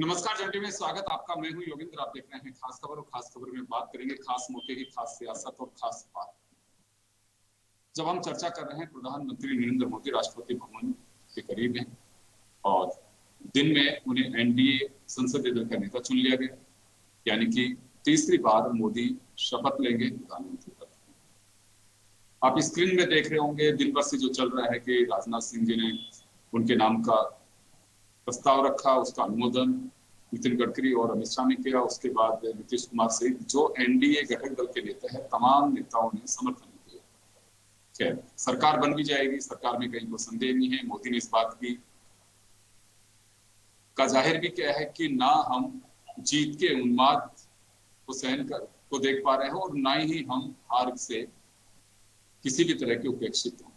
नमस्कार जनटी में स्वागत आपका। मैं हूं योगेंद्र। आप देख रहे हैं खास खबर और खास खबर में बात करेंगे खास मौके की, खास सियासत और खास बात। जब हम चर्चा कर रहे हैं, प्रधानमंत्री नरेंद्र मोदी राष्ट्रपति भवन के करीब हैं और दिन में उन्हें एनडीए संसदीय दल का नेता चुन लिया गया, यानी कि तीसरी बार मोदी शपथ लेंगे प्रधानमंत्री पद की। आप स्क्रीन में देख रहे होंगे दिन भर से जो चल रहा है कि राजनाथ सिंह जी ने उनके नाम का प्रस्ताव रखा, उसका अनुमोदन नितिन गडकरी और अमित शाह ने किया। उसके बाद नीतीश कुमार सहित जो एनडीए घटक दल के नेता है, तमाम नेताओं ने समर्थन किया। खैर, सरकार बन भी जाएगी, सरकार में कहीं कोई संदेह नहीं है। मोदी ने इस बात की का जाहिर भी किया है कि ना हम जीत के उन्माद को सहन कर को देख पा रहे हैं और ना ही हम हार से किसी भी तरह के उपेक्षित हों।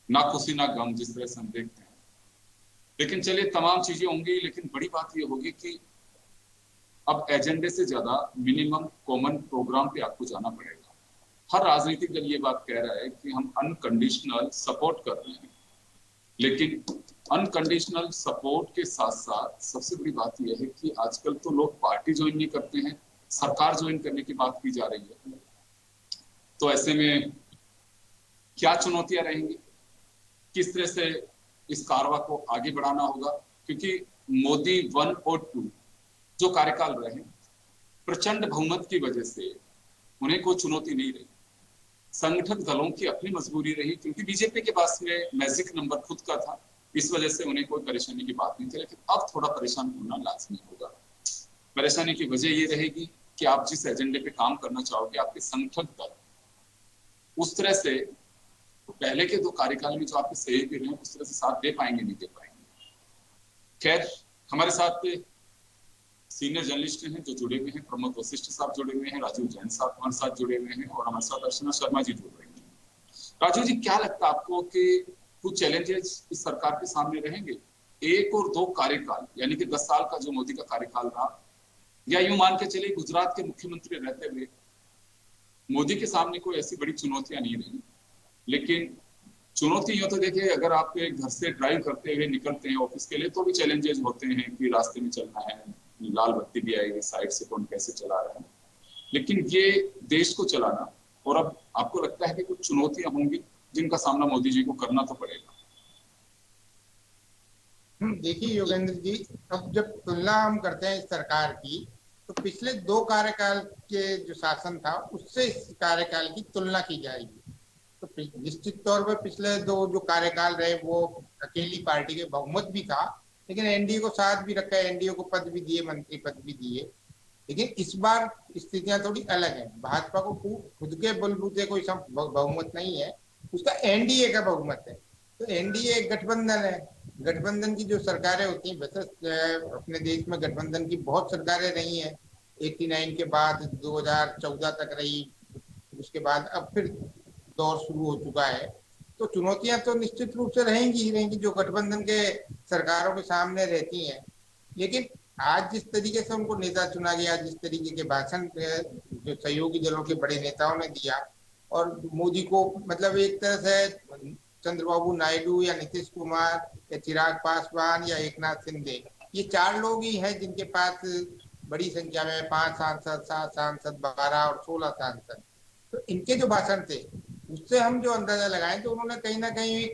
ना खुशी ना गम, जिस तरह से हम देखते हैं। लेकिन चलिए, तमाम चीजें होंगी, लेकिन बड़ी बात यह होगी कि अब एजेंडे से ज्यादा मिनिमम कॉमन प्रोग्राम पे आपको जाना पड़ेगा। हर राजनीतिक दल ये बात कह रहा है कि हम अनकंडीशनल सपोर्ट कर रहे हैं, लेकिन अनकंडीशनल सपोर्ट के साथ साथ सबसे बड़ी बात यह है कि आजकल तो लोग पार्टी ज्वाइन नहीं करते हैं, सरकार ज्वाइन करने की बात की जा रही है। तो ऐसे में क्या चुनौतियां रहेंगी, किस तरह से इस कारवा को आगे बढ़ाना होगा, क्योंकि मोदी 1 और 2 जो कार्यकाल रहे, प्रचंड बहुमत की वजह से उन्हें कोई चुनौती नहीं रही। संगठन दलों की अपनी मजबूरी रही, क्योंकि बीजेपी के पास में मैजिक नंबर खुद का था, इस वजह से उन्हें कोई परेशानी की बात नहीं थी। लेकिन अब थोड़ा परेशान होना लाजमी होगा। परेशानी की वजह ये रहेगी कि आप जिस एजेंडे पे काम करना चाहोगे, आपके संगठन दल उस तरह से पहले के 2 कार्यकाल में जो आपके सहयोगी रहे, उस तरह से साथ दे पाएंगे, नहीं दे पाएंगे। खैर, हमारे साथ सीनियर जर्नलिस्ट हैं जो जुड़े हुए हैं। प्रमोद वशिष्ठ साहब जुड़े हुए हैं, राजीव जैन साहब हमारे साथ जुड़े हुए हैं और हमारे साथ अर्चना शर्मा जी जुड़ रहे हैं। राजीव जी, क्या लगता है आपको कि कुछ चैलेंजेस इस सरकार के सामने रहेंगे? 1 और 2 कार्यकाल, यानी कि 10 साल का जो मोदी का कार्यकाल रहा, या यूं मान के चलिए गुजरात के मुख्यमंत्री रहते हुए मोदी के सामने कोई ऐसी बड़ी चुनौतियां नहीं रही। लेकिन चुनौती यूं तो देखिए, अगर आप घर से ड्राइव करते हुए निकलते हैं ऑफिस के लिए, तो भी चैलेंजेस होते हैं कि रास्ते में चलना है, लाल बत्ती भी आएगी, साइड से कौन कैसे चला रहा है। लेकिन ये देश को चलाना, और अब आपको लगता है कि कुछ चुनौतियां होंगी जिनका सामना मोदी जी को करना तो पड़ेगा। देखिए योगेंद्र जी, अब जब तुलना हम करते हैं इस सरकार की, तो पिछले 2 कार्यकाल के जो शासन था उससे इस कार्यकाल की तुलना की जाएगी। तो निश्चित तौर पर पिछले 2 जो कार्यकाल रहे वो अकेली पार्टी के बहुमत भी था, लेकिन एनडीए को साथ भी रखा है, एनडीए को पद भी दिए, मंत्री पद भी दिए। लेकिन इस बार स्थितियां थोड़ी अलग है। भाजपा को खुद के बलबूते कोई बहुमत नहीं है, उसका एनडीए का बहुमत है। तो एनडीए एक गठबंधन है। गठबंधन की जो सरकारें होती हैं, वैसे अपने देश में गठबंधन की बहुत सरकारें रही हैं। 89 के बाद 2014 तक रही, उसके बाद अब फिर दौर शुरू हो चुका है। तो चुनौतियां तो निश्चित रूप से रहेंगी ही रहेंगी, जो गठबंधन के सरकारों के सामने रहती हैं। लेकिन आज जिस तरीके से उनको नेता चुना गया, जिस तरीके के भाषण जो सहयोगी दलों के बड़े नेताओं ने दिया, और मोदी को मतलब एक तरह से चंद्रबाबू नायडू या नीतीश कुमार या चिराग पासवान या एकनाथ शिंदे, ये 4 लोग ही हैं जिनके पास बड़ी संख्या में 5 सांसद, 7 सांसद, 12 और 16 सांसद। तो इनके जो भाषण थे उससे हम जो अंदाजा लगाएं, तो उन्होंने कहीं ना कहीं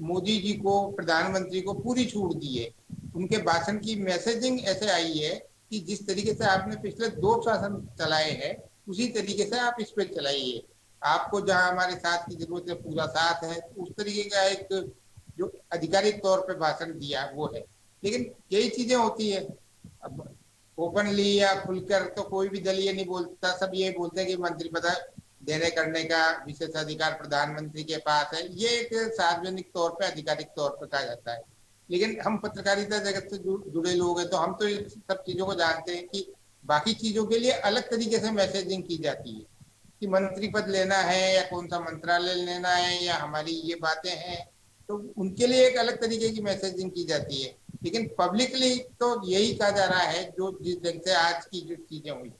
मोदी जी को, प्रधानमंत्री को पूरी छूट दी है। उनके भाषण की मैसेजिंग ऐसे आई है कि जिस तरीके से आपने पिछले 2 शासन चलाए हैं, उसी तरीके से आप इस पे चलाइए। आपको जहां हमारे साथ की जरूरत है, पूरा साथ है, उस तरीके का एक जो आधिकारिक तौर पे भाषण दिया वो है। लेकिन कई चीजें होती है, अब ओपनली या खुलकर तो कोई भी दल ये नहीं बोलता, सब ये बोलते हैं कि मंत्री पद देने करने का विशेषाधिकार प्रधानमंत्री के पास है। ये एक सार्वजनिक तौर पे, आधिकारिक तौर पे कहा जाता है। लेकिन हम पत्रकारिता जगत से जुड़े लोग हैं, तो हम तो इस सब चीजों को जानते हैं कि बाकी चीजों के लिए अलग तरीके से मैसेजिंग की जाती है कि मंत्री पद लेना है या कौन सा मंत्रालय लेना है या हमारी ये बातें हैं, तो उनके लिए एक अलग तरीके की मैसेजिंग की जाती है। लेकिन पब्लिकली तो यही कहा जा रहा है, जो जिस ढंग से आज की जो चीजें हुई,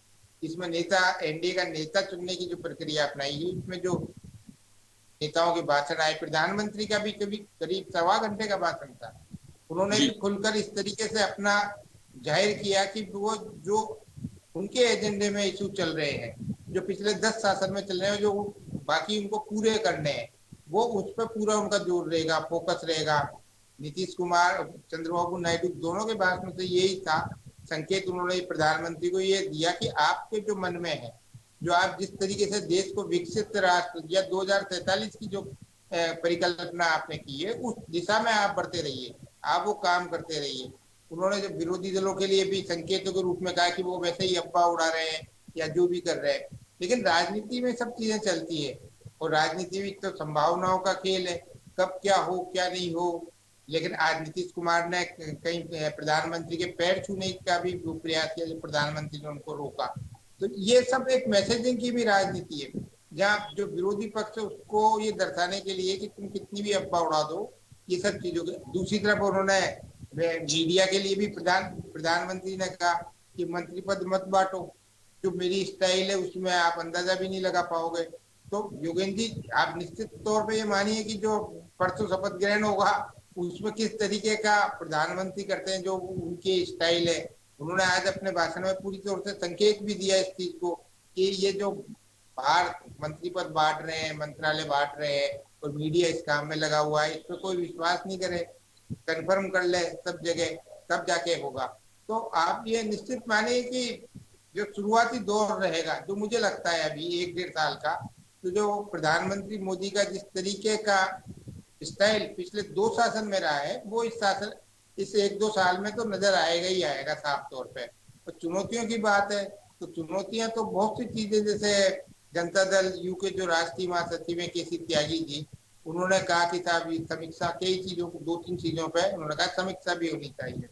इसमें नेता, एनडीए का नेता चुनने की जो प्रक्रिया अपनाई गई, उसमें जो नेताओं के भाषण आए, प्रधानमंत्री का भी कभी करीब 1.25 घंटे का भाषण था, उन्होंने जी भी खुलकर इस तरीके से अपना जाहिर किया कि वो जो उनके एजेंडे में इशू चल रहे हैं, जो पिछले 10 शासन में चल रहे हैं, जो बाकी उनको पूरे करने हैं, वो उस पर पूरा उनका जोर रहेगा, फोकस रहेगा। नीतीश कुमार, चंद्रबाबू नायडू दोनों के भाषण में से यही था, संकेत उन्होंने प्रधानमंत्री को ये दिया कि आपके जो मन में है, जो आप जिस तरीके से देश को विकसित राष्ट्र या 2047 की जो परिकल्पना आपने की है, उस दिशा में आप बढ़ते रहिए, आप वो काम करते रहिए। उन्होंने जब विरोधी दलों के लिए भी संकेतों के रूप में कहा कि वो वैसे ही अफवाह उड़ा रहे हैं या जो भी कर रहे हैं, लेकिन राजनीति में सब चीजें चलती है और राजनीति भी तो संभावनाओं का खेल है, कब क्या हो क्या नहीं हो। लेकिन आज नीतीश कुमार ने कहीं प्रधानमंत्री के पैर छूने का भी प्रयास किया, जब प्रधानमंत्री ने उनको रोका। तो ये सब एक मैसेजिंग की भी राजनीति है, जहाँ जो विरोधी पक्ष है उसको ये दर्शाने के लिए कि तुम कितनी भी अफवाह उड़ा दो, ये सब चीजों के। दूसरी तरफ उन्होंने मीडिया के लिए भी प्रधानमंत्री ने कहा कि मंत्री पद मत बांटो, जो मेरी स्टाइल है उसमें आप अंदाजा भी नहीं लगा पाओगे। तो योगेंद्र जी, आप निश्चित तौर पे ये मानिए कि जो परसों शपथ ग्रहण होगा उसमें किस तरीके का प्रधानमंत्री करते हैं, जो उनकी स्टाइल है। उन्होंने आज अपने भाषण में पूरी तौर से संकेत भी दिया इस चीज को कि ये जो बाहर मंत्री पद बांट रहे हैं, मंत्रालय बांट रहे हैं और मीडिया इस काम में लगा हुआ है, इस पर कोई विश्वास नहीं करे, कंफर्म कर ले सब जगह, तब जाके होगा। तो आप ये निश्चित मानिए कि जो शुरुआती दौर रहेगा, जो मुझे लगता है अभी 1-1.5 साल का, तो जो प्रधानमंत्री मोदी का जिस तरीके का स्टाइल पिछले 2 शासन में रहा है, वो इस 1-2 साल में तो नजर आएगा ही आएगा साफ तौर पे। तो चुनौतियों की बात है, तो चुनौतियां तो बहुत सी चीजें, जैसे जनता दल यू के जो राष्ट्रीय महासचिव है केसी त्यागी जी, उन्होंने कहा कि साहब समीक्षा कई चीजों को, 2-3 चीजों पे उन्होंने कहा समीक्षा भी होनी चाहिए।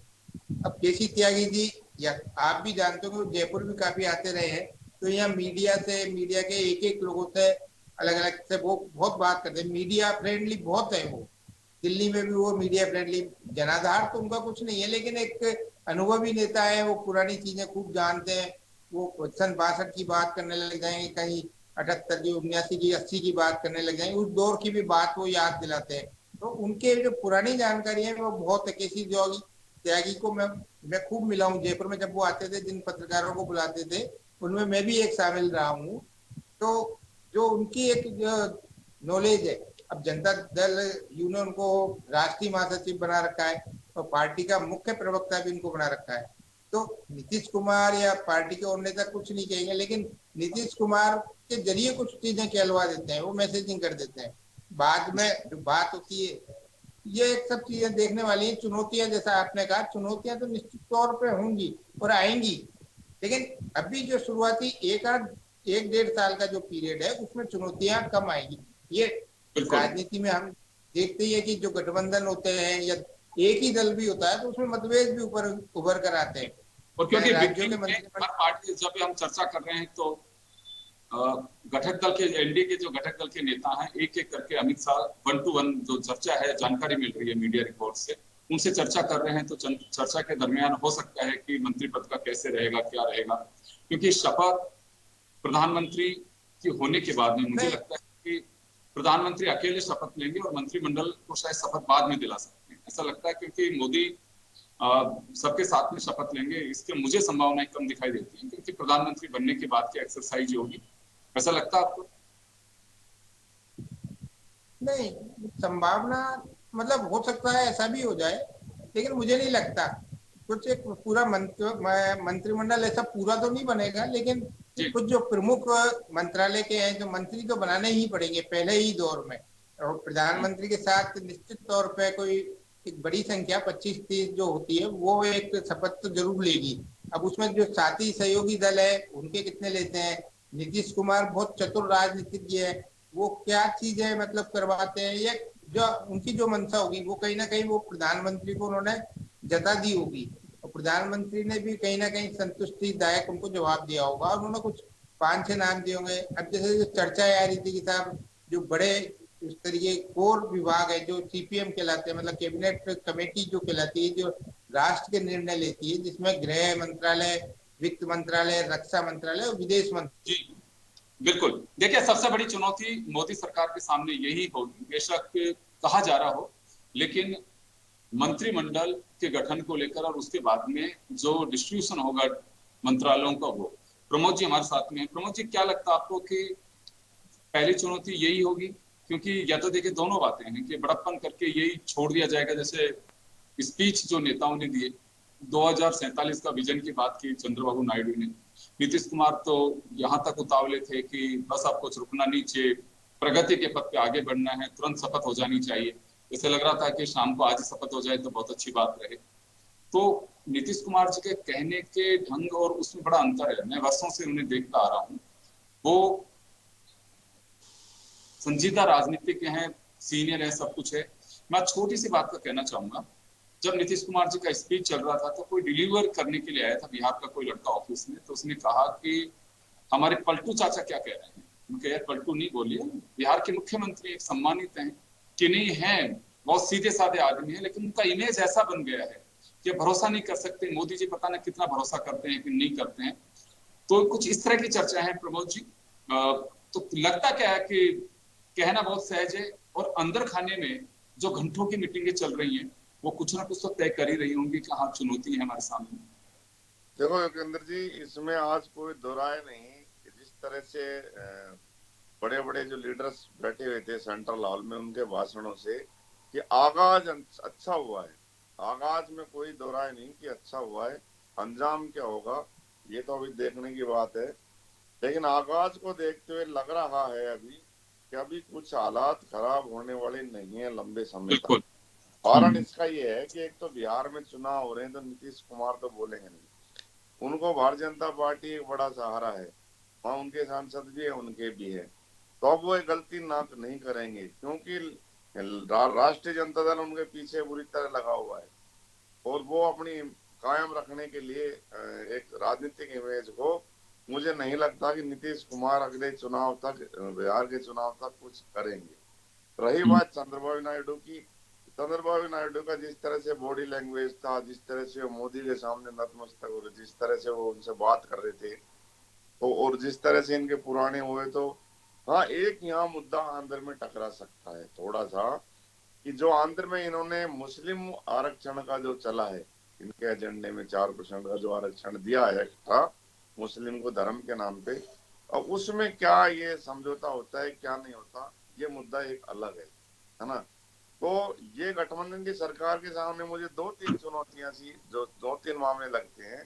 अब केसी त्यागी जी, या आप भी जानते हो कि जयपुर भी काफी आते रहे हैं, तो यहाँ मीडिया के एक एक लोगों से अलग अलग से वो बहुत बात करते हैं, मीडिया फ्रेंडली बहुत है वो। दिल्ली में भी वो मीडिया फ्रेंडली, जनाधार तो उनका कुछ नहीं है, लेकिन एक अनुभवी नेता है, वो पुरानी चीजें खूब जानते हैं। वो सन 62 की बात करने लग जाएंगे, कहीं 78 की, 79 की, 80 की बात करने लग जाएंगे, उस दौर की भी बात वो याद दिलाते हैं। तो उनके जो पुरानी जानकारी है वो बहुत है। केसी त्यागी को मैं खूब मिला हूँ जयपुर में, जब वो आते थे, जिन पत्रकारों को बुलाते थे उनमें मैं भी एक शामिल रहा हूँ। तो जो उनकी एक नॉलेज है, अब जनता दल यू ने उनको राष्ट्रीय महासचिव बना रखा है और पार्टी का मुख्य प्रवक्ता भी उनको बना रखा है। तो नीतीश कुमार या पार्टी के और नेता कुछ नहीं कहेंगे, लेकिन नीतीश कुमार के जरिए कुछ चीजें कहलवा देते हैं, वो मैसेजिंग कर देते हैं। बाद में जो बात होती है, ये एक सब चीजें देखने वाली है। चुनौतियां, जैसा आपने कहा, चुनौतियां तो निश्चित तौर पे होंगी और आएंगी, लेकिन अभी जो शुरुआती 1-1.5 साल का जो पीरियड है उसमें चुनौतियां कम आएगी। ये बिल्कुल। राजनीति में हम देखते ही है कि जो गठबंधन होते हैं या एक ही दल भी होता है, तो उसमें मतभेद भी ऊपर उभर कर आते हैं। और चाहे क्योंकि राज्यों के बिगिनिंग में मंत्रिमंडल, हर पार्टी, जब हम चर्चा कर रहे हैं तो घटक दल के, एनडीए के जो घटक दल के नेता हैं, एक एक करके अमित शाह 1-to-1 जो चर्चा है, जानकारी मिल रही है मीडिया रिपोर्ट से, उनसे चर्चा कर रहे हैं। तो चर्चा के दरमियान हो सकता है कि मंत्री पद का कैसे रहेगा, क्या रहेगा, क्योंकि शपथ प्रधानमंत्री की होने के बाद में मुझे नहीं लगता है कि प्रधानमंत्री अकेले शपथ लेंगे और मंत्रिमंडल को शायद शपथ बाद में दिला सकते हैं, ऐसा लगता है, क्योंकि मोदी सबके साथ में शपथ लेंगे, इसके मुझे संभावनाएं कम दिखाई देती हैं, क्योंकि प्रधानमंत्री बनने के बाद की एक्सरसाइज होगी। ऐसा लगता है आपको? नहीं, संभावना मतलब हो सकता है ऐसा भी हो जाए, लेकिन मुझे नहीं लगता। कुछ एक पूरा मंत्रिमंडल ऐसा पूरा तो नहीं बनेगा, लेकिन जी कुछ जो प्रमुख मंत्रालय के हैं, जो मंत्री तो बनाने ही पड़ेंगे पहले ही दौर में। और प्रधानमंत्री के साथ निश्चित तौर पे कोई एक बड़ी संख्या 25-30 जो होती है, वो एक शपथ तो जरूर लेगी। अब उसमें जो साथी सहयोगी दल है उनके कितने लेते हैं। नीतीश कुमार बहुत चतुर राजनीतिज्ञ है, वो क्या चीज है मतलब करवाते हैं, ये जो उनकी जो मंशा होगी वो कहीं ना कहीं वो प्रधानमंत्री को उन्होंने जता दी होगी, और प्रधानमंत्री ने भी कहीं ना कहीं संतुष्टिदायक उनको जवाब दिया होगा, और उन्होंने कुछ 5-6 नाम दिए होंगे। अब जैसे जो चर्चा आ रही थी कि साहब जो बड़े इस तरीके कोर विभाग है जो सीपीएम कहलाते हैं, मतलब कैबिनेट कमेटी जो कहलाती है, जो राष्ट्र के निर्णय लेती है, जिसमें गृह मंत्रालय, वित्त मंत्रालय, रक्षा मंत्रालय और विदेश मंत्रालय। जी बिल्कुल। देखिए, सबसे बड़ी चुनौती मोदी सरकार के सामने यही होगी, बेशक कहा जा रहा हो, लेकिन मंत्रिमंडल के गठन को लेकर और उसके बाद में जो डिस्ट्रीब्यूशन होगा मंत्रालयों का, वो प्रमोद जी हमारे साथ में है। प्रमोद जी, क्या लगता है आपको कि पहली चुनौती यही होगी? क्योंकि या तो देखिए दोनों बातें हैं कि बड़प्पन करके यही छोड़ दिया जाएगा, जैसे स्पीच जो नेताओं ने दिए 2047 का विजन की बात की चंद्रबाबू नायडू ने। नीतीश कुमार तो यहाँ तक उतावले थे कि बस आपको रुकना नहीं चाहिए, प्रगति के पथ पे आगे बढ़ना है, तुरंत शपथ हो जानी चाहिए। जैसे लग रहा था कि शाम को आज ही शपथ हो जाए तो बहुत अच्छी बात रहे। तो नीतीश कुमार जी के कहने के ढंग और उसमें बड़ा अंतर है। मैं वर्षों से उन्हें देखता आ रहा हूँ। वो संजीदा राजनीतिज्ञ हैं, सीनियर है, सब कुछ है। मैं छोटी सी बात का कहना चाहूंगा। जब नीतीश कुमार जी का स्पीच चल रहा था तो कोई डिलीवर करने के लिए आया था बिहार का कोई लड़का ऑफिस में, तो उसने कहा कि हमारे पलटू चाचा क्या कह रहे हैं। उनके यार पलटू नहीं बोलिए, बिहार के मुख्यमंत्री एक सम्मानित हैं कि नहीं है, बहुत सीधे साधे आदमी है, लेकिन उनका इमेज ऐसा बन गया है कि भरोसा नहीं कर सकते। मोदी जी पता नहीं कितना भरोसा करते हैं कि नहीं करते हैं। तो कुछ इस तरह की चर्चा है प्रमोद जी। तो लगता क्या है कि कहना बहुत सहज है और अंदर खाने में जो घंटों की मीटिंगें चल रही हैं वो कुछ ना कुछ तो तय कर ही रही होंगी कि हाँ चुनौती है हमारे सामने। देखो योगेंद्र जी, इसमें आज कोई दो राय नहीं कि जिस तरह से बड़े बड़े जो लीडर्स बैठे हुए थे सेंट्रल हॉल में, उनके भाषणों से कि आगाज अच्छा हुआ है। आगाज में कोई दो राय नहीं कि अच्छा हुआ है। अंजाम क्या होगा ये तो अभी देखने की बात है, लेकिन आगाज को देखते हुए लग रहा है अभी कि अभी कुछ हालात खराब होने वाले नहीं है लंबे समय तक। बिल्कुल। कारण इसका ये है कि एक तो बिहार में चुनाव हो रहे हैं तो नीतीश कुमार तो बोलेंगे नहीं। उनको भारतीय जनता पार्टी एक बड़ा सहारा है, वहाँ उनके सांसद भी है, उनके भी है। तो अब वो एक गलती ना नहीं करेंगे क्योंकि राष्ट्रीय जनता दल उनके पीछे बुरी तरह लगा हुआ है और वो अपनी कायम रखने के लिए एक राजनीतिक इमेज को, मुझे नहीं लगता कि नीतीश कुमार अगले चुनाव तक, बिहार के चुनाव तक कुछ करेंगे। रही बात चंद्रबाबू नायडू की, चंद्रबाबू नायडू का जिस तरह से बॉडी लैंग्वेज था, जिस तरह से वो मोदी के सामने नतमस्तक हो रहे, जिस तरह से वो उनसे बात कर रहे थे, तो और जिस तरह से इनके पुराने हुए, तो हाँ एक यहाँ मुद्दा आंध्र में टकरा सकता है थोड़ा सा कि जो आंध्र में इन्होंने मुस्लिम आरक्षण का जो चला है, इनके एजेंडे में 4% का जो आरक्षण दिया है एक्स्ट्रा मुस्लिम को धर्म के नाम पे, और उसमें क्या ये समझौता होता है क्या नहीं होता, ये मुद्दा एक अलग है ना। तो ये गठबंधन की सरकार के सामने मुझे दो तीन चुनौतियां सी, जो दो तीन मामले लगते हैं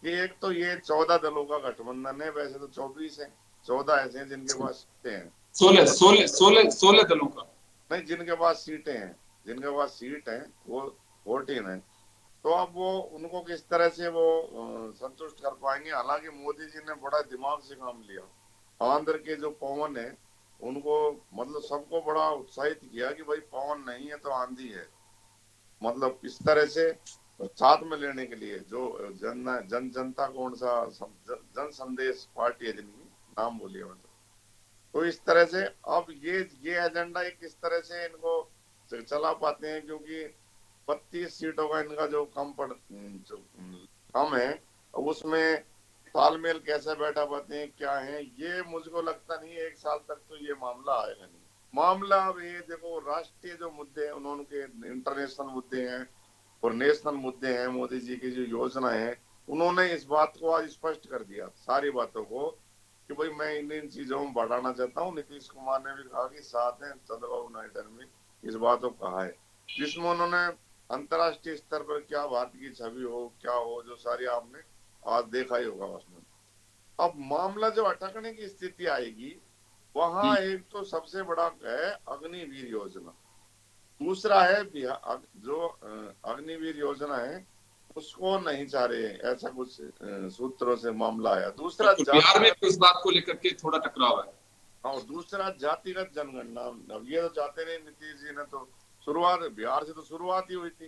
कि एक तो ये 14 दलों का गठबंधन है, वैसे तो 24 है, 14 ऐसे हैं जिनके पास सीटें हैं। 16 दलों का नहीं, जिनके पास सीटें हैं, जिनके पास सीट है वो 14 है। तो अब वो उनको किस तरह से वो संतुष्ट कर पाएंगे। हालांकि मोदी जी ने बड़ा दिमाग से काम लिया। आंध्र के जो पवन है उनको, मतलब सबको बड़ा उत्साहित किया कि भाई पवन नहीं है तो आंधी है, मतलब इस तरह से साथ में लेने के लिए जो जनता कौन सा जन संदेश पार्टी है जिनकी नाम बोलिए, मतलब तो इस तरह से अब ये एजेंडा एक किस तरह से इनको चला पाते हैं, क्योंकि 32 सीटों का इनका जो जो कम है, उसमें तालमेल कैसे बैठा पाते हैं क्या है, ये मुझको लगता नहीं है एक साल तक तो ये मामला आएगा नहीं। मामला अब ये देखो, राष्ट्रीय जो मुद्दे हैं उन्होंने, इंटरनेशनल मुद्दे हैं और नेशनल मुद्दे हैं, मोदी जी की जो योजना है, उन्होंने इस बात को आज स्पष्ट कर दिया सारी बातों को कि भाई मैं इन चीजों में बढ़ाना चाहता हूँ। नीतीश कुमार ने भी कहा कि साथ हैं, चंद्रबाबू नायडू ने भी इस बात को कहा है, जिसमें उन्होंने अंतर्राष्ट्रीय स्तर पर क्या भारत की छवि हो क्या हो, जो सारी आपने आज देखा ही होगा उसमें। अब मामला जो अटकने की स्थिति आएगी, वहां एक तो सबसे बड़ा है अग्निवीर योजना, दूसरा है जो अग्निवीर योजना है उसको नहीं चाह रहे, ऐसा कुछ सूत्रों से मामला आया। दूसरा बिहार में भी इस बात को लेकर के थोड़ा टकराव है। और दूसरा जातिगत जनगणना। अब ये तो चाहते नहीं नीतीश जी ने, तो शुरुआत बिहार से तो शुरुआत ही हुई थी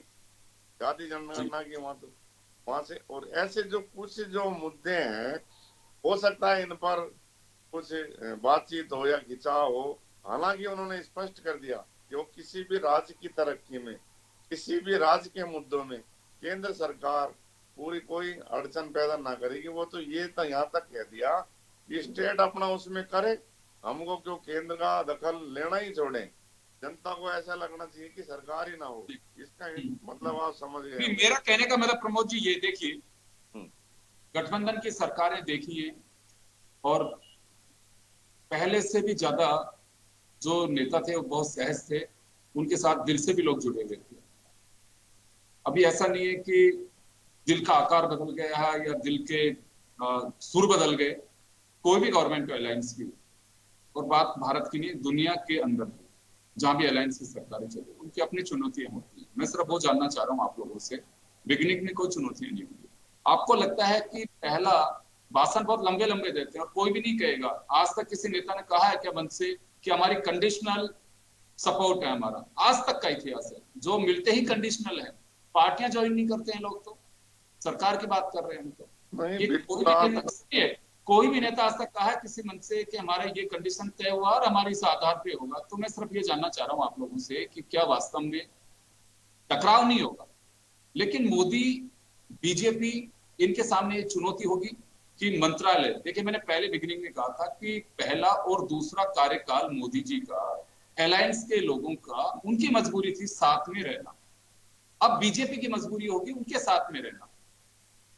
जाति जनगणना की, वहां से। और ऐसे जो कुछ जो मुद्दे हैं, हो सकता है इन पर कुछ बातचीत हो या खिंचाव हो। हालांकि उन्होंने स्पष्ट कर दिया कि वो किसी भी राज्य की तरक्की में, किसी भी राज्य के मुद्दों में केंद्र सरकार पूरी कोई अड़चन पैदा ना करेगी। वो तो ये तो यहाँ तक कह दिया कि स्टेट अपना उसमें करे, हमको क्यों केंद्र का दखल लेना ही छोड़े, जनता को ऐसा लगना चाहिए कि सरकार ही ना हो। इसका मतलब आप समझ गए नहीं, होंगे। मेरा कहने का मतलब प्रमोद जी ये देखिए, हम्म, गठबंधन की सरकारें देखी है और पहले से भी ज्यादा जो नेता थे वो बहुत सहज थे, उनके साथ दिल से भी लोग जुड़े हुए थे। अभी ऐसा नहीं है कि दिल का आकार बदल गया है या दिल के सुर बदल गए। कोई भी गवर्नमेंट का अलायंस की, और बात भारत की नहीं, दुनिया के अंदर जहां भी अलायंस की सरकारें चली, उनकी अपनी चुनौतियां होती हैं। मैं सिर्फ वो जानना चाह रहा हूँ आप लोगों से, बिगिनिंग में कोई चुनौतियां नहीं होंगी। आपको लगता है कि पहला भाषण बहुत लंबे लंबे देते हैं और कोई भी नहीं कहेगा, आज तक किसी नेता ने कहा है क्या मन से कि हमारी कंडीशनल सपोर्ट है, हमारा आज तक का इतिहास है, जो मिलते ही कंडीशनल है, पार्टियां ज्वाइन नहीं करते हैं लोग, तो सरकार की बात कर रहे हैं हम तो। नहीं ये कोई बिल्कुल भी आप। नेता है, कोई भी नेता आज तक कहा है किसी मंच से कि हमारा ये कंडीशन तय हुआ और हमारी इस आधार पे होगा? तो मैं सिर्फ ये जानना चाह रहा हूँ आप लोगों से कि क्या वास्तव में टकराव नहीं होगा, लेकिन मोदी, बीजेपी, इनके सामने ये चुनौती होगी कि मंत्रालय, देखिए मैंने पहले बिगिनिंग में कहा था कि पहला और दूसरा कार्यकाल मोदी जी का अलायंस के लोगों का, उनकी मजबूरी थी साथ में रहना। अब बीजेपी की मजबूरी होगी उनके साथ में रहना।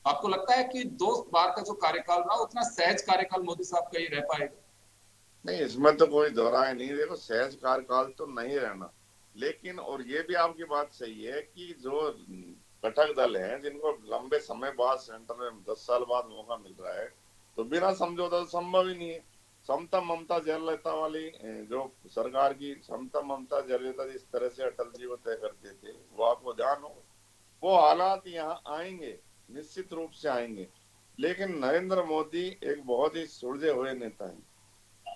आपको लगता है कि 2 बार का जो कार्यकाल रहा उतना सहज कार्यकाल मोदी साहब का ही रह पाएगा? नहीं, इसमें तो कोई दोहराए नहीं। देखो, सहज कार्यकाल तो नहीं रहना, लेकिन और ये भी आपकी बात सही है कि जो घटक दल हैं जिनको लंबे समय बाद सेंटर में 10 साल बाद मौका मिल रहा है, तो बिना समझौता तो संभव ही नहीं है। समता ममता जयललिता वाली जो सरकार की समता ममता जयललिता जिस तरह से अटल जी को तय करते थे, वो आपको ध्यान हो, वो हालात यहाँ आएंगे, निश्चित रूप से आएंगे। लेकिन नरेंद्र मोदी एक बहुत ही सुलझे हुए नेता है,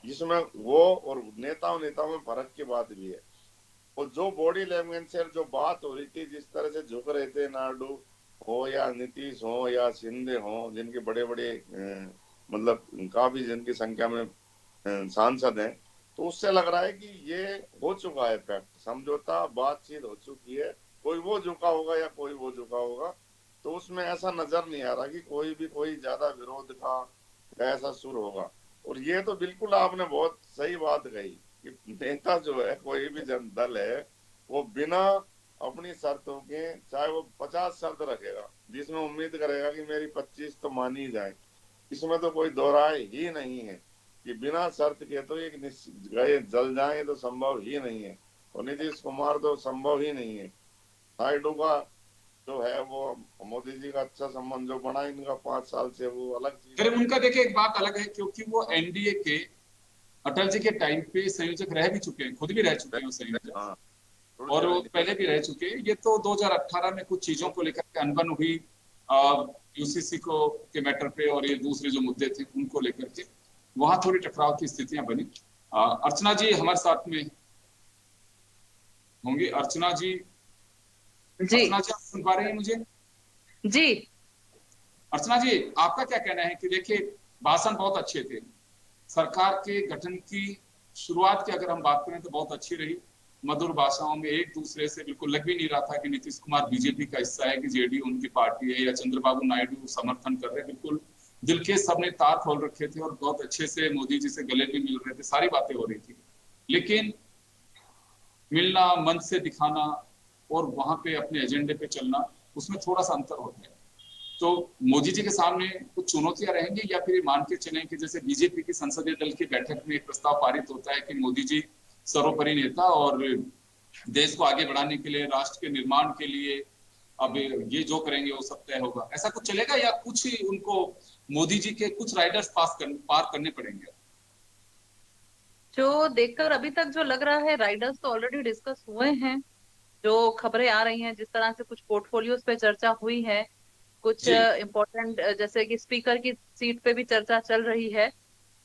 जिसमें वो और नेताओं नेताओं में फर्क की बात भी है। और जो बॉडी लैंग्वेज से जो बात हो रही थी, जिस तरह से झुक रहे थे नायडू हो या नीतीश हो या शिंदे हो, जिनके बड़े बड़े मतलब काफी जिनकी संख्या में सांसद हैं, तो उससे लग रहा है कि ये हो चुका है फैक्ट, समझौता बातचीत हो चुकी है। कोई वो झुका होगा या कोई वो झुका होगा, तो उसमें ऐसा नजर नहीं आ रहा कि कोई भी कोई ज्यादा विरोध का ऐसा सुर होगा। और ये तो बिल्कुल आपने बहुत सही बात कही कि नेता जो है, कोई भी जन दल है, वो बिना अपनी शर्तों के, चाहे वो 50 शर्त रखेगा, जिसमें उम्मीद करेगा कि मेरी 25 तो मानी ही जाए, इसमें तो कोई दोहराए ही नहीं है कि बिना शर्त के तो एक गए जल जाए तो संभव ही नहीं है। और नीतीश कुमार तो संभव ही नहीं है। नायडू का जो है वो, मोदी जी का अच्छा संबंध जो बना इनका 5 साल से, वो अलग चीज फिर है। उनका देखिए एक बात अलग है, क्योंकि वो एनडीए के अटल जी के टाइम पे संयोजक रह भी चुके हैं, खुद भी रह चुके हैं वो संयोजक, हाँ, और वो सुलझे पहले भी रह चुके हैं। ये तो 2018 में कुछ चीजों को लेकर के अनबन हुई, यूसीसी को के मैटर पे, और ये दूसरे जो मुद्दे थे उनको लेकर के वहां थोड़ी टकराव की स्थितियां बनी। अर्चना जी हमारे साथ में होंगी। अर्चना जी, जी अर्चना जी आप सुन पा रहे हैं मुझे? जी अर्चना जी, आपका क्या कहना है कि देखिए भाषण बहुत अच्छे थे, सरकार के गठन की शुरुआत की अगर हम बात करें तो बहुत अच्छी रही, मधुर भाषाओं में, एक दूसरे से बिल्कुल लग भी नहीं रहा था कि नीतीश कुमार बीजेपी का हिस्सा है कि जेडीयू उनकी पार्टी है या चंद्रबाबू नायडू समर्थन कर रहे हैं। बिल्कुल दिल के सबने तार खोल रखे थे और बहुत अच्छे से मोदी जी से गले भी मिल रहे थे, सारी बातें हो रही थी। लेकिन मिलना, मन से दिखाना और वहां पे अपने एजेंडे पे चलना, उसमें थोड़ा सा अंतर होता है। तो मोदी जी के सामने कुछ चुनौतियां रहेंगी, या फिर मान के चलें कि जैसे बीजेपी की संसदीय दल की बैठक में एक प्रस्ताव पारित होता है कि मोदी जी सर्वोपरि नेता और देश को आगे बढ़ाने के लिए, राष्ट्र के निर्माण के लिए अब ये जो करेंगे वो सब तय होगा, ऐसा कुछ चलेगा या कुछ उनको मोदी जी के कुछ राइडर्स पार करने पड़ेंगे? जो देखकर अभी तक जो लग रहा है, राइडर्स तो ऑलरेडी डिस्कस हुए हैं। जो खबरें आ रही हैं, जिस तरह से कुछ पोर्टफोलियोज पे चर्चा हुई है, कुछ जी इम्पोर्टेंट जैसे कि स्पीकर की सीट पे भी चर्चा चल रही है।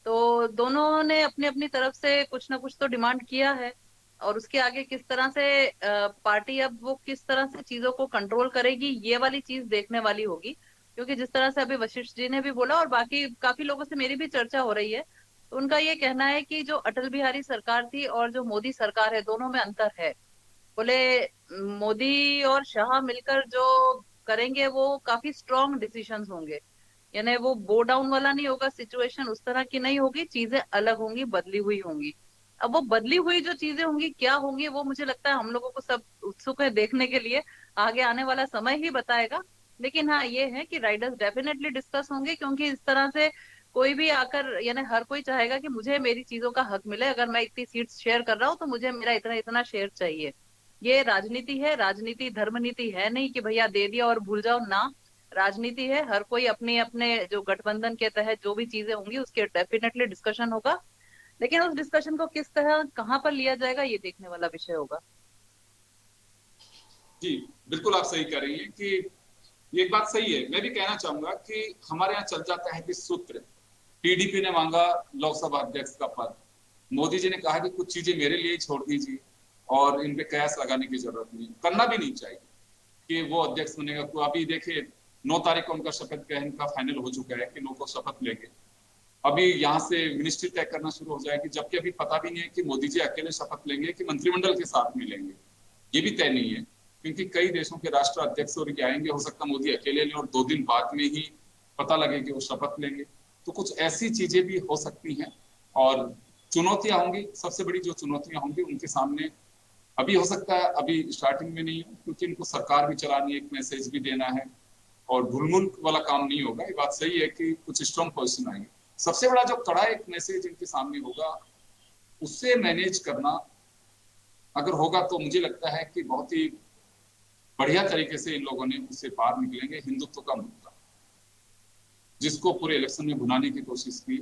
तो दोनों ने अपनी अपनी तरफ से कुछ ना कुछ तो डिमांड किया है। और उसके आगे किस तरह से पार्टी अब वो किस तरह से चीजों को कंट्रोल करेगी, ये वाली चीज देखने वाली होगी। क्योंकि जिस तरह से अभी वशिष्ठ जी ने भी बोला और बाकी काफी लोगों से मेरी भी चर्चा हो रही है, तो उनका ये कहना है कि जो अटल बिहारी सरकार थी और जो मोदी सरकार है, दोनों में अंतर है। बोले मोदी और शाह मिलकर जो करेंगे वो काफी स्ट्रॉन्ग डिसीजंस होंगे। यानी वो बो डाउन वाला नहीं होगा, सिचुएशन उस तरह की नहीं होगी, चीजें अलग होंगी, बदली हुई होंगी। अब वो बदली हुई जो चीजें होंगी क्या होंगी, वो मुझे लगता है हम लोगों को सब उत्सुक है देखने के लिए, आगे आने वाला समय ही बताएगा। लेकिन हाँ ये है कि राइडर्स डेफिनेटली डिस्कस होंगे, क्योंकि इस तरह से कोई भी आकर, यानी हर कोई चाहेगा कि मुझे मेरी चीजों का हक मिले, अगर मैं इतनी सीट्स शेयर कर रहा हूँ तो मुझे मेरा इतना इतना शेयर चाहिए। ये राजनीति है, राजनीति धर्म नीति है नहीं कि भैया दे दिया और भूल जाओ ना। राजनीति है, हर कोई अपने अपने जो गठबंधन के तहत जो भी चीजें होंगी उसके डेफिनेटली डिस्कशन होगा। लेकिन उस डिस्कशन को किस तरह कहाँ पर लिया जाएगा ये देखने वाला विषय होगा। जी बिल्कुल, आप सही कह रही हैं कि ये एक बात सही है। मैं भी कहना चाहूंगा कि हमारे यहाँ चल जाता है कि सूत्र, टीडीपी ने मांगा लोकसभा अध्यक्ष का पद, मोदी जी ने कहा कि कुछ चीजें मेरे लिए ही छोड़ दीजिए और इन पे कयास लगाने की जरूरत नहीं, करना भी नहीं चाहिए कि वो अध्यक्ष बनेगा। तो अभी देखिए 9 तारीख को उनका शपथ ग्रहण का फाइनल हो चुका है कि 9 को शपथ लेंगे। अभी यहाँ से मिनिस्ट्री तय करना शुरू हो जाएगी, जबकि अभी पता भी नहीं है कि मोदी जी अकेले शपथ लेंगे कि मंत्रिमंडल के साथ में लेंगे, ये भी तय नहीं है। क्योंकि कई देशों के राष्ट्र अध्यक्ष और आएंगे, हो सकता है मोदी अकेले लें और 2 दिन बाद में ही पता लगे कि वो शपथ लेंगे। तो कुछ ऐसी चीजें भी हो सकती हैं और चुनौतियां होंगी। सबसे बड़ी जो चुनौतियां होंगी उनके सामने अभी हो सकता है अभी स्टार्टिंग में नहीं हो, क्योंकि इनको सरकार भी चलानी है, एक मैसेज भी देना है और ढुलमुल वाला काम नहीं होगा। ये बात सही है कि कुछ स्ट्रॉन्ग पोजिशन आएंगे। सबसे बड़ा जो कड़ा एक मैसेज इनके सामने होगा, उससे मैनेज करना अगर होगा तो मुझे लगता है कि बहुत ही बढ़िया तरीके से इन लोगों ने उससे पार निकलेंगे। हिंदुत्व का मुद्दा जिसको पूरे इलेक्शन में भुनाने की कोशिश की,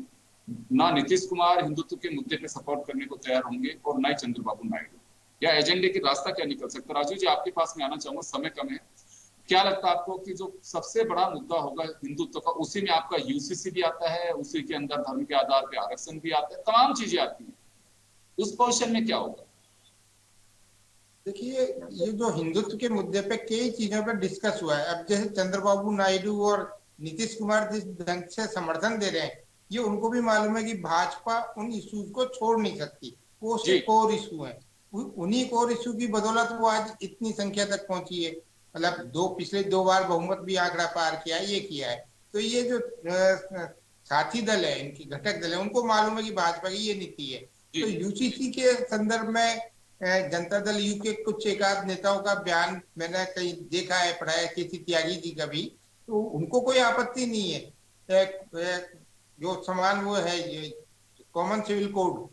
ना नीतीश कुमार हिंदुत्व के मुद्दे पे सपोर्ट करने को तैयार होंगे और ना ही चंद्रबाबू नायडू। या एजेंडे की रास्ता क्या निकल सकता है? राजू जी आपके पास में आना चाहूंगा, समय कम है। क्या लगता है आपको कि जो सबसे बड़ा मुद्दा होगा हिंदुत्व का, उसी में आपका यूसीसी भी आता है, उसी के अंदर धर्म के आधार पे आरक्षण भी आता है, तमाम चीजें आती हैं, उस पोजिशन में क्या होगा? देखिए, ये जो हिंदुत्व के मुद्दे पे कई चीजों पे डिस्कस हुआ है। अब जैसे चंद्रबाबू नायडू और नीतीश कुमार जिस ढंग से समर्थन दे रहे हैं, ये उनको भी मालूम है कि भाजपा उन इश्यूज को छोड़ नहीं सकती, वो उसके कोर इशू है। उन्हीं कोर इशू की बदौलत वो आज इतनी संख्या तक पहुंची है। मतलब पिछले 2 बार बहुमत भी आंकड़ा पार किया है, ये किया है। तो ये जो साथी दल है, इनकी घटक दल है, उनको मालूम है कि भाजपा की ये नीति है। तो यूसीसी के संदर्भ में जनता दल यू के कुछ एक आध नेताओं का बयान मैंने कहीं देखा है, पढ़ा है, केसी त्यागी जी का भी, तो उनको कोई आपत्ति नहीं है। जो समान वो है, ये कॉमन सिविल कोड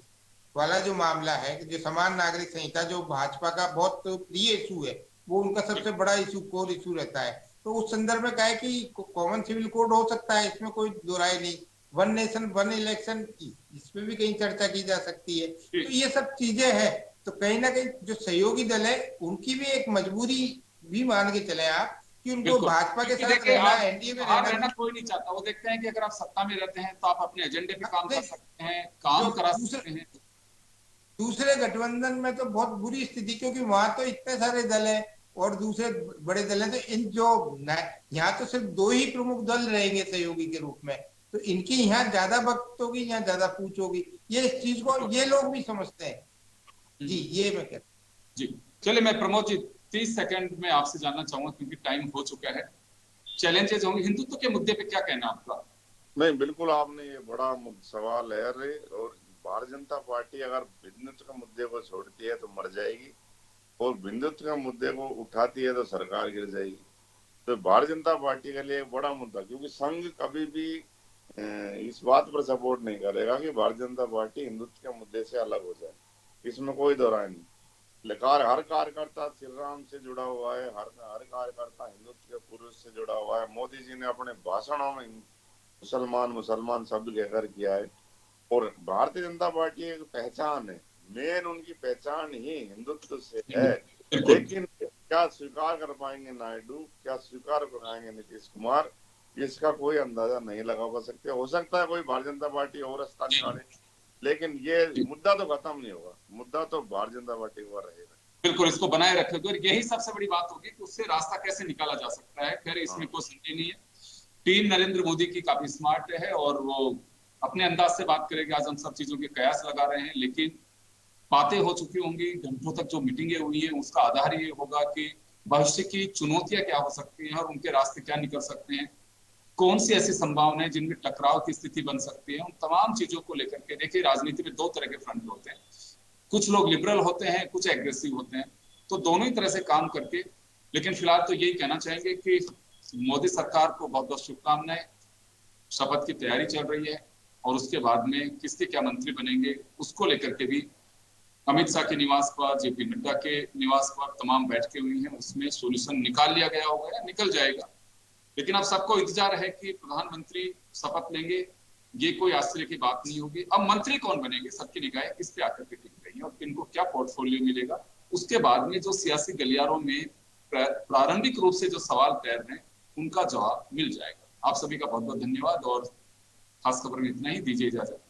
वाला जो मामला है, जो समान नागरिक संहिता, जो भाजपा का बहुत प्रिय इशू है, वो उनका सबसे बड़ा इशू, कोर इशू रहता है। तो उस संदर्भ में कहा है कि कॉमन सिविल कोड हो सकता है, इसमें कोई दो राय नहीं। वन नेशन वन इलेक्शन, इसमें भी कहीं चर्चा की जा सकती है। तो ये सब चीजें हैं। तो कहीं ना कहीं जो सहयोगी दल है, उनकी भी एक मजबूरी भी मान के चले आप कि उनको भाजपा के साथ रहना, एनडीए में रहना कोई नहीं चाहता। वो देखते हैं कि अगर आप सत्ता में रहते हैं तो आप अपने एजेंडे पे काम कर सकते हैं, काम करा सकते हैं। दूसरे गठबंधन में तो बहुत बुरी स्थिति, क्योंकि वहां तो इतने सारे दल है और दूसरे बड़े दल हैं। तो इन जो यहाँ तो सिर्फ 2 ही प्रमुख दल रहेंगे सहयोगी के रूप में, तो इनकी यहाँ ज्यादा वक्त होगी, यहाँ ज्यादा पूछ होगी। ये इस चीज को ये लोग भी समझते हैं। जी, ये मैं कहता हूँ। जी चलिए, मैं प्रमोद जी 30 सेकंड में आपसे जानना चाहूंगा, क्योंकि टाइम हो चुका है। चैलेंजेस होंगे हिंदुत्व के मुद्दे पे, क्या कहना आपका? नहीं, बिल्कुल आपने ये बड़ा सवाल है। अरे, और भारतीय जनता पार्टी अगर हिंदुत्व के मुद्दे को छोड़ती है तो मर जाएगी, और हिंदुत्व के मुद्दे को उठाती है तो सरकार गिर जाएगी। तो भारतीय जनता पार्टी के लिए एक बड़ा मुद्दा, क्योंकि संघ कभी भी इस बात पर सपोर्ट नहीं करेगा कि भारतीय जनता पार्टी हिंदुत्व के मुद्दे से अलग हो जाए, इसमें कोई दो राय नहीं। लेकिन हर कार्यकर्ता श्री राम से जुड़ा हुआ है, हर कार्यकर्ता हिंदुत्व के पुरुष से जुड़ा हुआ है। मोदी जी ने अपने भाषणों में मुसलमान शब्द कहकर किया है। और भारतीय जनता पार्टी एक पहचान है, मेन उनकी पहचान ही हिंदुत्व से है। लेकिन क्या स्वीकार कर पाएंगे नायडू, क्या स्वीकार कर पाएंगे नीतीश कुमार, इसका कोई अंदाजा नहीं लगा सकते। हो सकता है कोई भारतीय जनता पार्टी और रास्ता निकाले, लेकिन ये मुद्दा तो खत्म नहीं होगा, मुद्दा तो भारतीय जनता पार्टी का रहेगा। बिल्कुल, इसको बनाए रखेगा और यही सबसे बड़ी बात होगी कि उससे रास्ता कैसे निकाला जा सकता है। खैर इसमें कोई संदेह नहीं है, टीम नरेंद्र मोदी की काफी स्मार्ट है और वो अपने अंदाज से बात करेगी। आज हम सब चीजों के कयास लगा रहे हैं, लेकिन बातें हो चुकी होंगी, घंटों तक जो मीटिंगें हुई है, उसका आधार ये होगा कि भविष्य की चुनौतियां क्या हो सकती हैं और उनके रास्ते क्या निकल सकते हैं, कौन सी ऐसी संभावनाएं जिनमें टकराव की स्थिति बन सकती है। उन तमाम चीजों को लेकर के देखिए, राजनीति में 2 तरह के फ्रंट होते हैं। कुछ लोग लिबरल होते हैं, कुछ एग्रेसिव होते हैं, तो दोनों ही तरह से काम करके। लेकिन फिलहाल तो यही कहना चाहेंगे कि मोदी सरकार को बहुत बहुत शुभकामनाएं। शपथ की तैयारी चल रही है और उसके बाद में किसके क्या मंत्री बनेंगे उसको लेकर के भी अमित शाह के निवास पर, जेपी नड्डा के निवास पर तमाम बैठकें हुई हैं, उसमें सोल्यूशन निकाल लिया गया होगा या निकल जाएगा। लेकिन अब सबको इंतजार है कि प्रधानमंत्री शपथ लेंगे, ये कोई आश्चर्य की बात नहीं होगी। अब मंत्री कौन बनेंगे, सबकी निगाहें किस पे आकर के टिक रही है और किनको क्या पोर्टफोलियो मिलेगा। उसके बाद में जो सियासी गलियारों में प्रारंभिक रूप से जो सवाल तैर रहे हैं उनका जवाब मिल जाएगा। आप सभी का बहुत बहुत धन्यवाद और खास खबर में इतना ही। दीजिए इजाजत।